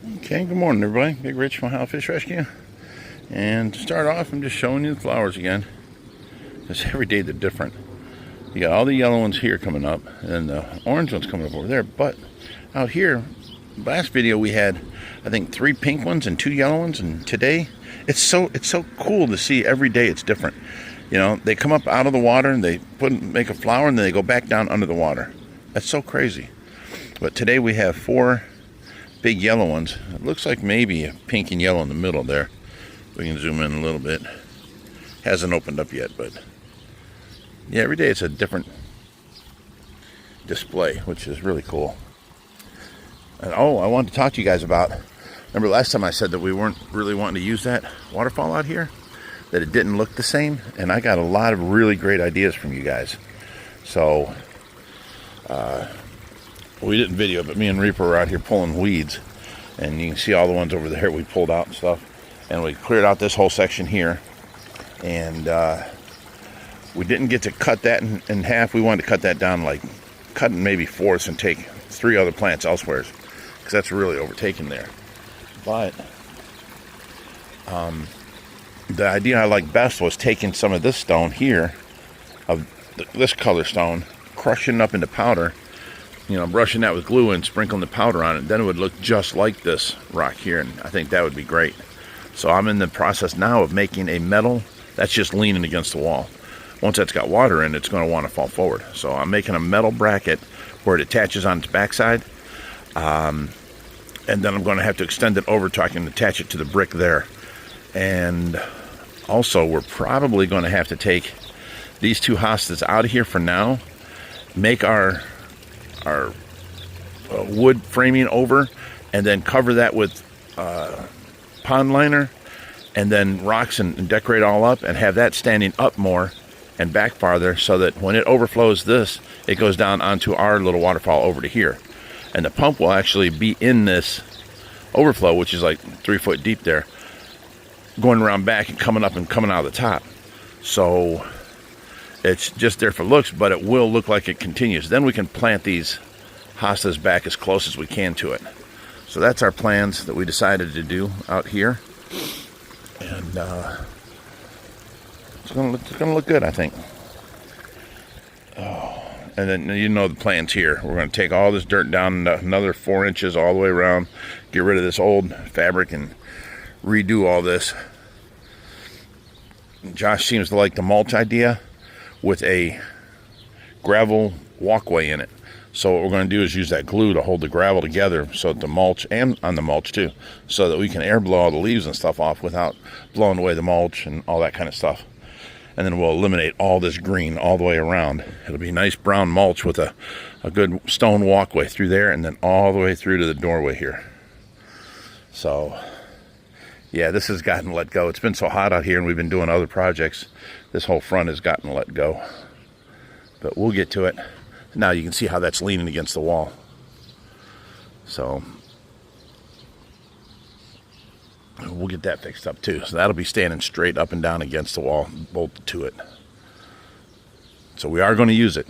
Okay, good morning everybody. Big Rich from Ohio Fish Rescue. And to start off, I'm just showing you the flowers again. Because every day they're different. You got all the yellow ones here coming up, and the orange ones coming up over there. But out here, last video we had, I think, 3 pink ones and 2 yellow ones. And today, it's so cool to see every day it's different. You know, they come up out of the water and they make a flower, and then they go back down under the water. That's so crazy. But today we have 4 big yellow ones. It looks like maybe a pink and yellow in the middle there. We can zoom in a little bit. Hasn't opened up yet, but yeah, every day it's a different display, which is really cool. And oh, I wanted to talk to you guys about, remember last time I said that we weren't really wanting to use that waterfall out here, that it didn't look the same, and I got a lot of really great ideas from you guys. So we didn't video, but me and Reaper were out here pulling weeds, and you can see all the ones over there we pulled out and stuff. And we cleared out this whole section here, and we didn't get to cut that in half. We wanted to cut that down, like cut in maybe fourths and take 3 other plants elsewhere, because that's really overtaken there. But the idea I liked best was taking some of this stone here, of this color stone, crushing it up into powder, you know, brushing that with glue and sprinkling the powder on it. Then it would look just like this rock here, and I think that would be great. So I'm in the process now of making a metal that's just leaning against the wall. Once that's got water in it, it's going to want to fall forward. So I'm making a metal bracket where it attaches on its backside, and then I'm going to have to extend it over so I can attach it to the brick there. And also, we're probably going to have to take these 2 hostas out of here for now, make our wood framing over, and then cover that with pond liner, and then rocks, and decorate all up, and have that standing up more and back farther, so that when it overflows this, it goes down onto our little waterfall over to here. And the pump will actually be in this overflow, which is like 3 foot deep there, going around back and coming up and coming out of the top. So it's just there for looks, but it will look like it continues. Then we can plant these hostas back as close as we can to it. So that's our plans that we decided to do out here. And it's gonna look good, I think. Oh, and then, you know, the plans here. We're gonna take all this dirt down another 4 inches all the way around, get rid of this old fabric, and redo all this. Josh seems to like the mulch idea with a gravel walkway in it. So what we're going to do is use that glue to hold the gravel together, so that the mulch, and on the mulch too, so that we can air blow all the leaves and stuff off without blowing away the mulch and all that kind of stuff. And then we'll eliminate all this green all the way around. It'll be nice brown mulch with a good stone walkway through there, and then all the way through to the doorway here. So yeah, this has gotten let go. It's been so hot out here, and we've been doing other projects. This whole front has gotten let go. But we'll get to it. Now you can see how that's leaning against the wall. So we'll get that fixed up too. So that'll be standing straight up and down against the wall, bolted to it. So we are going to use it.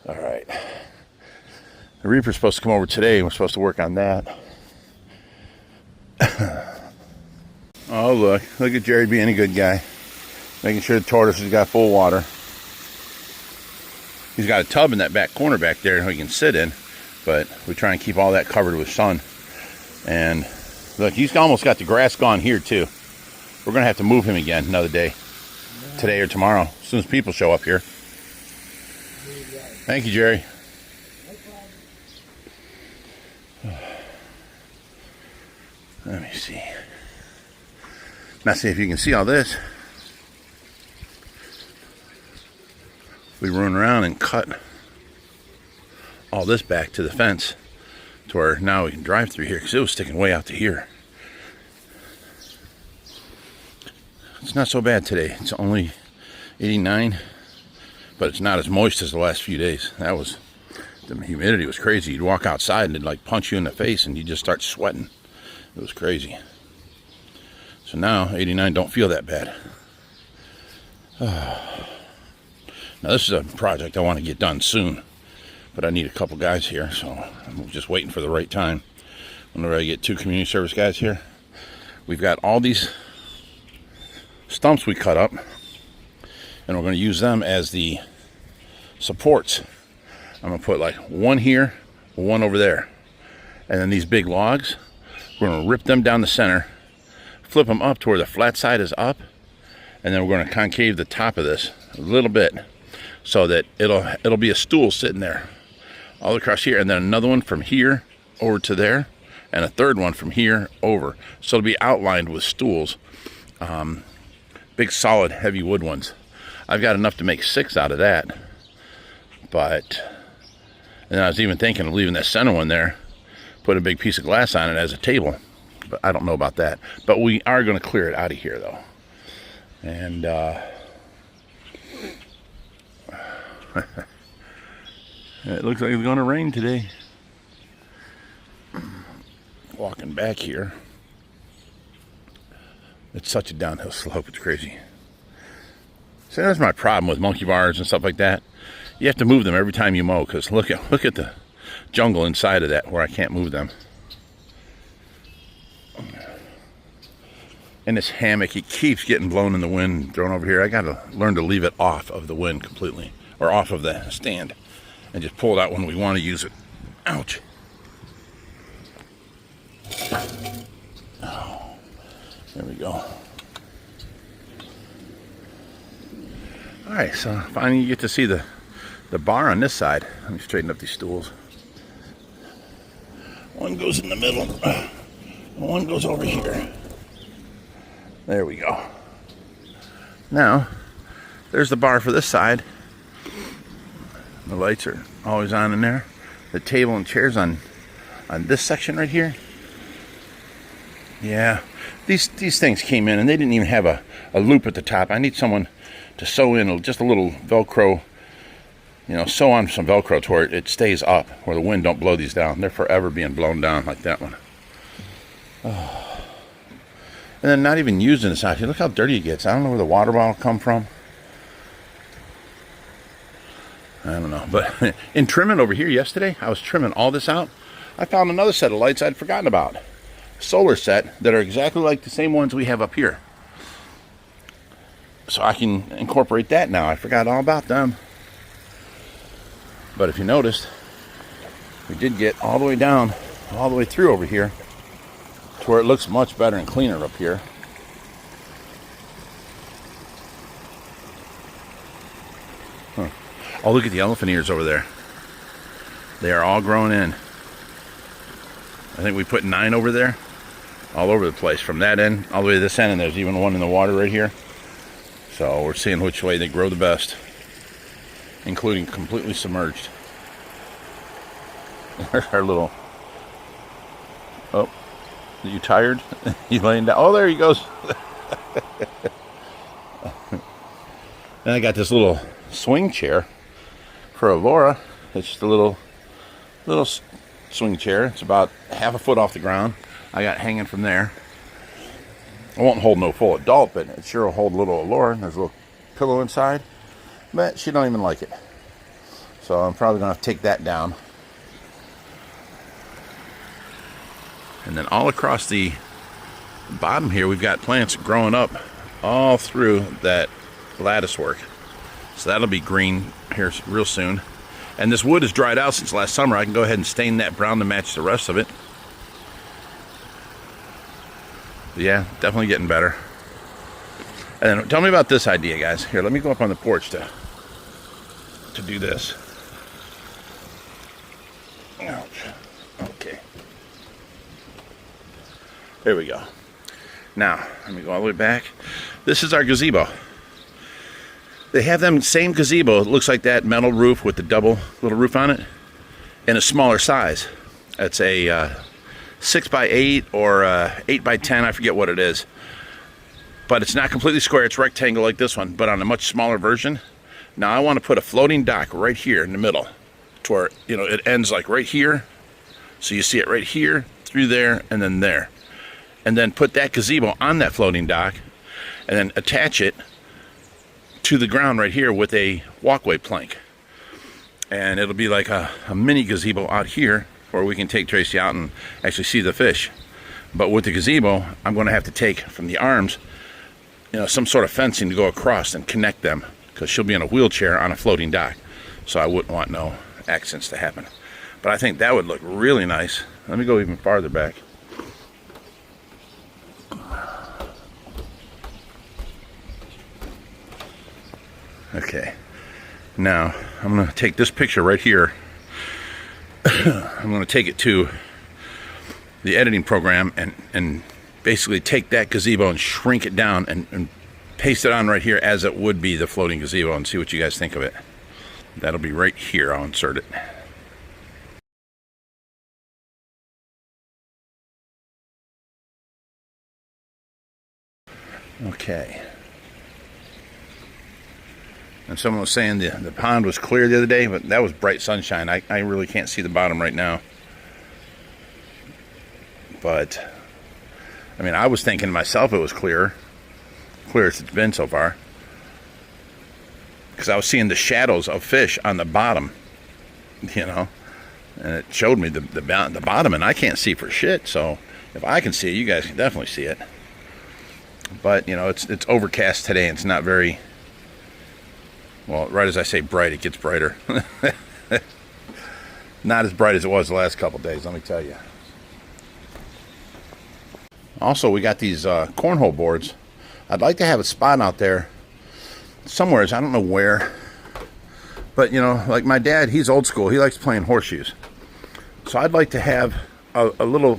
All right. The Reaper's supposed to come over today, and we're supposed to work on that. Oh, look at Jerry being a good guy, making sure the tortoise has got full water. He's got a tub in that back corner back there he can sit in, but we try and keep all that covered with sun. And look, he's almost got the grass gone here too. We're gonna have to move him again another day, today or tomorrow, as soon as people show up here. Thank you, Jerry. Let me see. Now see if you can see all this. We run around and cut all this back to the fence, to where now we can drive through here, because it was sticking way out to here. It's not so bad today. It's only 89, but it's not as moist as the last few days. The humidity was crazy. You'd walk outside and it'd like punch you in the face, and you just start sweating. It was crazy. So now 89 don't feel that bad. Now this is a project I want to get done soon, but I need a couple guys here, so I'm just waiting for the right time. whenever I get 2 community service guys here. We've got all these stumps we cut up, and we're going to use them as the supports. I'm going to put like one here, one over there, and then these big logs, we're going to rip them down the center, flip them up to where the flat side is up, and then we're going to concave the top of this a little bit so that it'll be a stool sitting there all across here, and then another one from here over to there, and a third one from here over, so it'll be outlined with stools, big solid heavy wood ones. I've got enough to make 6 out of that, but and I was even thinking of leaving that center one there, put a big piece of glass on it as a table, but I don't know about that. But we are going to clear it out of here though. And it looks like it's going to rain today. Walking back here, it's such a downhill slope, it's crazy. So that's my problem with monkey bars and stuff like that. You have to move them every time you mow, because look at the jungle inside of that where I can't move them. And this hammock, it keeps getting blown in the wind and thrown over here. I got to learn to leave it off of the wind completely, or off of the stand, and just pull it out when we want to use it. Ouch. Oh, there we go. All right, so finally you get to see the bar on this side. Let me straighten up these stools. One goes in the middle, and one goes over here. There we go. Now, there's the bar for this side. The lights are always on in there. The table and chairs on this section right here. Yeah, these things came in and they didn't even have a loop at the top. I need someone to sew in just a little Velcro, sew on some Velcro to where it stays up, where the wind don't blow these down. They're forever being blown down like that one. Oh. And then not even using this out here. Look how dirty it gets. I don't know where the water bottle come from. I don't know. But in trimming over here yesterday, I was trimming all this out. I found another set of lights I'd forgotten about. A solar set that are exactly like the same ones we have up here. So I can incorporate that now. I forgot all about them. But if you noticed, we did get all the way down, all the way through over here, to where it looks much better and cleaner up here. Huh. Oh, look at the elephant ears over there. They are all growing in. I think we put 9 over there, all over the place, from that end all the way to this end, and there's even one in the water right here. So we're seeing which way they grow the best, including completely submerged. There's our little... Oh, are you tired? You laying down? Oh, there he goes. Then I got this little swing chair for Laura. It's just a little swing chair. It's about half a foot off the ground. I got hanging from there. I won't hold no full adult, but it sure will hold little Laura. There's a little pillow inside, but she don't even like it. So I'm probably gonna have to take that down. And then all across the bottom here, we've got plants growing up all through that lattice work. So that'll be green here real soon. And this wood is dried out since last summer. I can go ahead and stain that brown to match the rest of it. But yeah, definitely getting better. And then tell me about this idea, guys. Here, let me go up on the porch to do this. Ouch. Okay. There we go. Now, let me go all the way back. This is our gazebo. They have them same gazebo. It looks like that metal roof with the double little roof on it, in a smaller size. It's a 6x8 or 8x10. I forget what it is. But it's not completely square. It's rectangle like this one, but on a much smaller version. Now I want to put a floating dock right here in the middle, to where it ends like right here. So you see it right here, through there, and then there. And then put that gazebo on that floating dock, and then attach it to the ground right here with a walkway plank. And it'll be like a mini gazebo out here where we can take Tracy out and actually see the fish. But with the gazebo, I'm going to have to take from the arms, some sort of fencing to go across and connect them, because she'll be in a wheelchair on a floating dock. So I wouldn't want no accidents to happen. But I think that would look really nice. Let me go even farther back. Okay. Now, I'm going to take this picture right here. I'm going to take it to the editing program and basically take that gazebo and shrink it down and paste it on right here as it would be the floating gazebo, and see what you guys think of it. That'll be right here. I'll insert it. Okay. And someone was saying the pond was clear the other day, but that was bright sunshine. I really can't see the bottom right now. But, I mean, I was thinking to myself it was clear as it's been so far. Because I was seeing the shadows of fish on the bottom, and it showed me the bottom, and I can't see for shit. So if I can see it, you guys can definitely see it. But, it's overcast today, and it's not very... Well, right as I say bright, it gets brighter. Not as bright as it was the last couple days, let me tell you. Also, we got these cornhole boards. I'd like to have a spot out there somewhere, I don't know where. But, like my dad, he's old school. He likes playing horseshoes. So I'd like to have a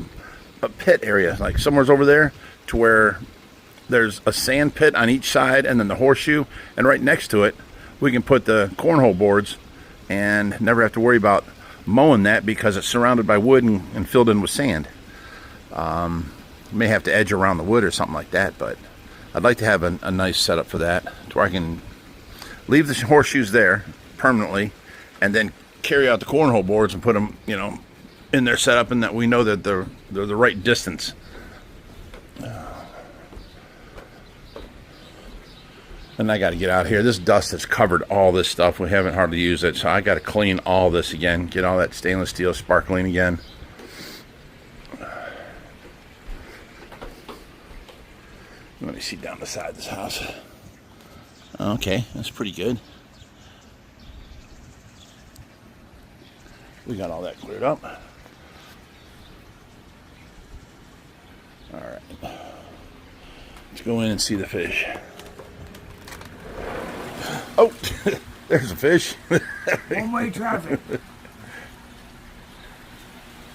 pit area, like somewhere's over there, to where there's a sand pit on each side and then the horseshoe. And right next to it, we can put the cornhole boards and never have to worry about mowing that, because it's surrounded by wood and filled in with sand. May have to edge around the wood or something like that, but I'd like to have a nice setup for that, to where I can leave the horseshoes there permanently and then carry out the cornhole boards and put them, in their setup, and that we know that they're the right distance. And I got to get out here. This dust has covered all this stuff. We haven't hardly used it, so I got to clean all this again, get all that stainless steel sparkling again. Let me see down the side of this house. Okay, that's pretty good. We got all that cleared up. All right. Let's go in and see the fish. Oh, there's a fish. One-way traffic.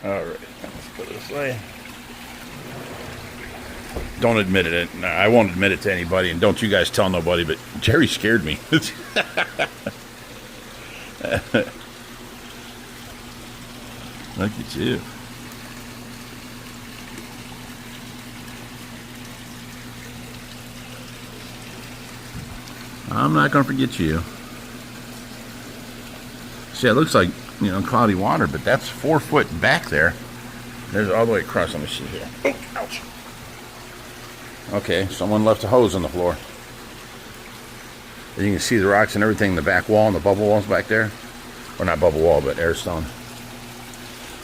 All right, let's put it this way. Don't admit it. No, I won't admit it to anybody, and don't you guys tell nobody, but Jerry scared me. Look at you. I'm not going to forget you. See, it looks like, cloudy water, but that's 4 foot back there. There's all the way across. Let me see here. Oh, ouch. Okay, someone left a hose on the floor. And you can see the rocks and everything, the back wall and the bubble walls back there. Or not bubble wall, but air stone.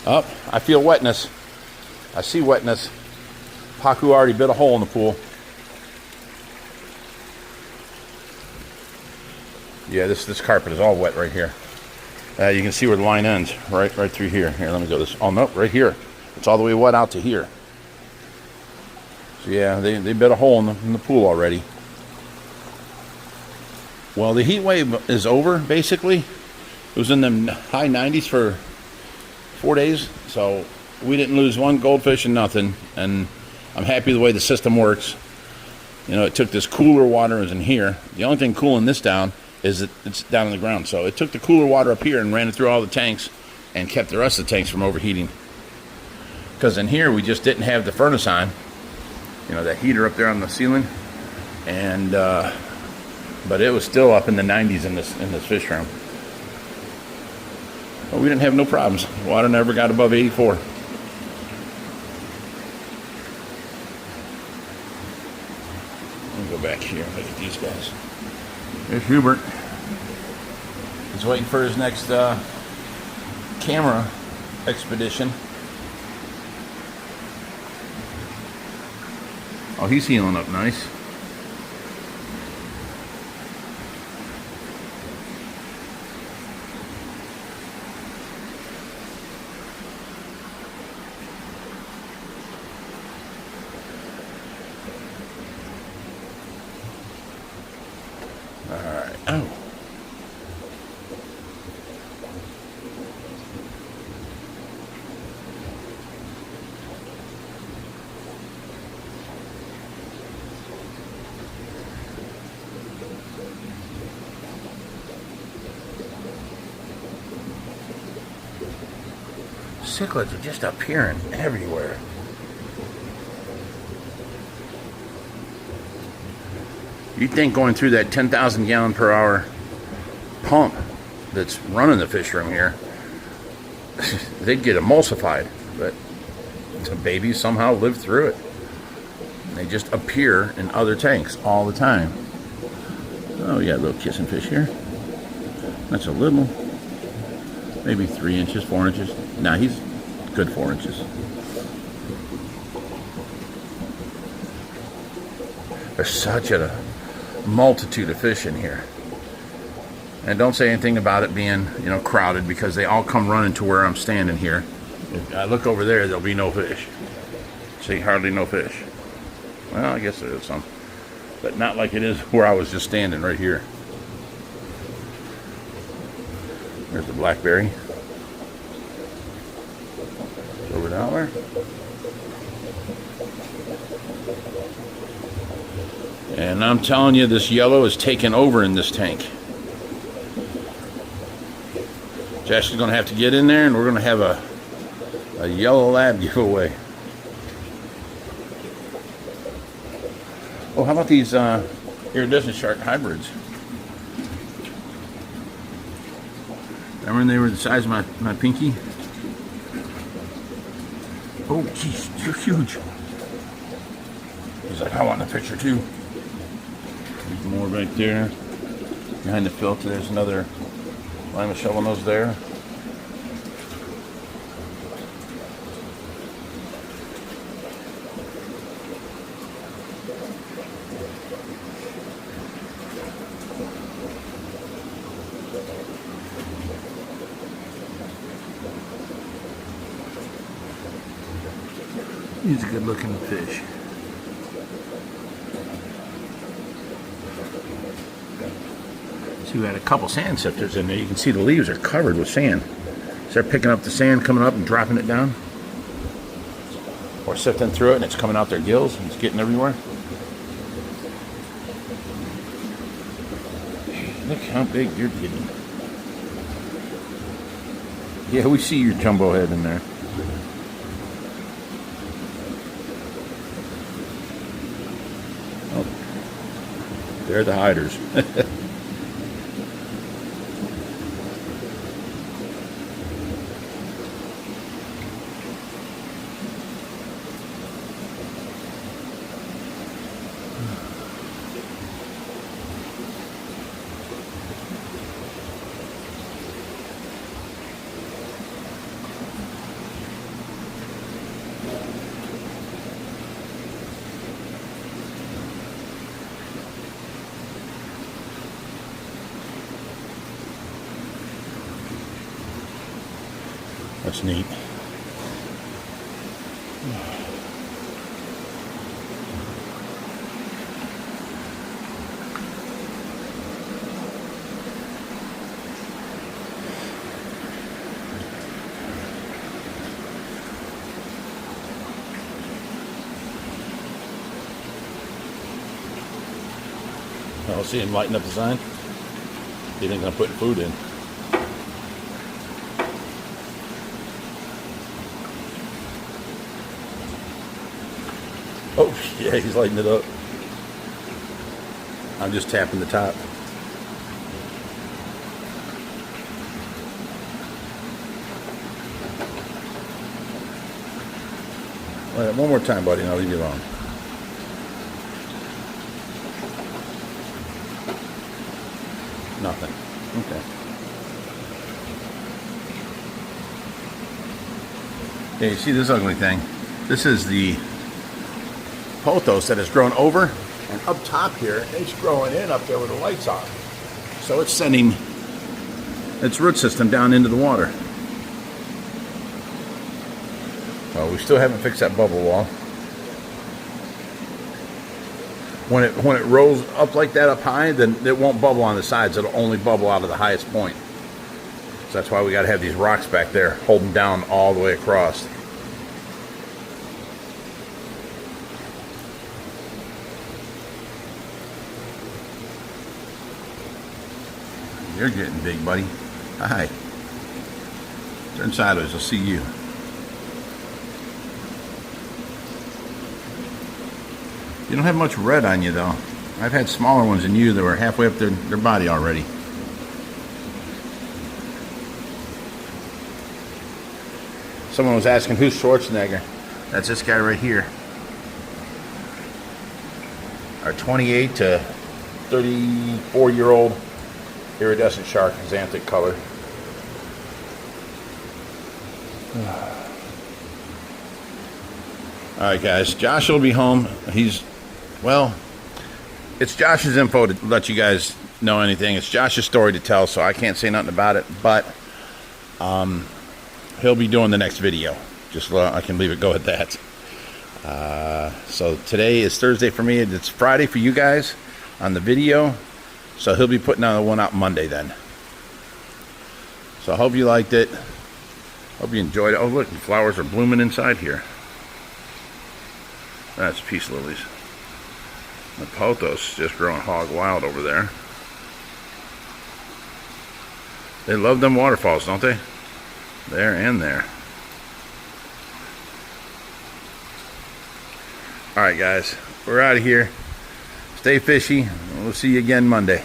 Oh, I feel wetness. I see wetness. Paku already bit a hole in the pool. Yeah, this carpet is all wet right here. You can see where the line ends, right through here. Here, let me go this. Oh, no, right here. It's all the way wet out to here. So, yeah, they bit a hole in the pool already. Well, the heat wave is over, basically. It was in the high 90s for 4 days, so we didn't lose one goldfish and nothing. And I'm happy the way the system works. It took this cooler water is in here. The only thing cooling this down is that it's down in the ground. So it took the cooler water up here and ran it through all the tanks and kept the rest of the tanks from overheating. Because in here we just didn't have the furnace on, that heater up there on the ceiling, and but it was still up in the 90s in this fish room. But we didn't have no problems. Water never got above 84. Let me go back here and look at these guys. There's Hubert. He's waiting for his next camera expedition. Oh, he's healing up nice. All right. Oh. Cichlids are just appearing everywhere. You'd think going through that 10,000 gallon per hour pump that's running the fish room here, they'd get emulsified, but the babies somehow live through it. They just appear in other tanks all the time. Oh, we got a little kissing fish here. That's a little, maybe 3 inches, 4 inches. Nah, he's good 4 inches. There's such a multitude of fish in here. And don't say anything about it being, you know, crowded, because they all come running to where I'm standing here. If I look over there, there'll be no fish. See, hardly no fish. Well, I guess there is some, but not like it is where I was just standing right here. There's the blackberry. It's over down there. And I'm telling you, this yellow is taking over in this tank. Josh is going to have to get in there, and we're going to have a yellow lab giveaway. Oh, how about these iridescent shark hybrids? Remember when they were the size of my pinky? Oh, geez, they're huge. He's like, I want a picture too. There's more right there. Behind the filter, there's another lima shovel nose there. He's a good looking fish. See, we had a couple sand sifters in there. You can see the leaves are covered with sand. So they're picking up the sand, coming up and dropping it down. Or sifting through it and it's coming out their gills and it's getting everywhere. Look how big you're getting. Yeah, we see your jumbo head in there. Oh, they're the hiders. That's neat. I'll see him lighting up the sign. He thinks I'm putting food in. Oh, yeah, he's lighting it up. I'm just tapping the top. All right, one more time, buddy, and I'll leave you alone. Nothing. Okay. Hey, you see this ugly thing? This is the pothos that has grown over, and up top here, it's growing in up there where the lights are. So it's sending its root system down into the water. Well, we still haven't fixed that bubble wall. When it rolls up like that up high, then it won't bubble on the sides. It'll only bubble out of the highest point. So that's why we got to have these rocks back there holding down all the way across. You're getting big, buddy. Hi. Turn sideways, I'll see you. You don't have much red on you, though. I've had smaller ones than you that were halfway up their body already. Someone was asking, who's Shwartzenegger? That's this guy right here. Our 28 to 34-year-old iridescent shark, xanthic color. Alright guys, Josh will be home. Well, it's Josh's info to let you guys know anything. It's Josh's story to tell, so I can't say nothing about it, but he'll be doing the next video. Just I can leave it go at that. So today is Thursday for me. It's Friday for you guys on the video. So he'll be putting on one out Monday then. So I hope you liked it. Hope you enjoyed it. Oh look, the flowers are blooming inside here. That's peace lilies. The pothos just growing hog wild over there. They love them waterfalls, don't they? There and there. Alright guys, we're out of here. Stay fishy. We'll see you again Monday.